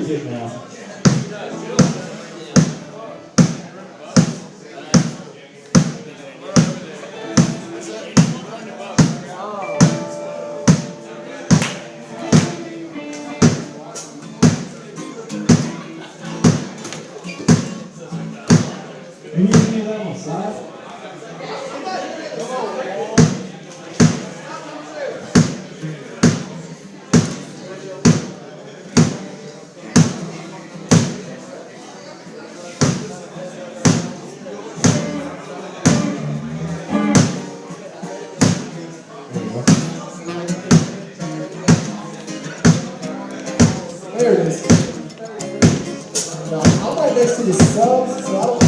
music now. Anything that on side? There it is. Now, I'm right next to the sub, so I don't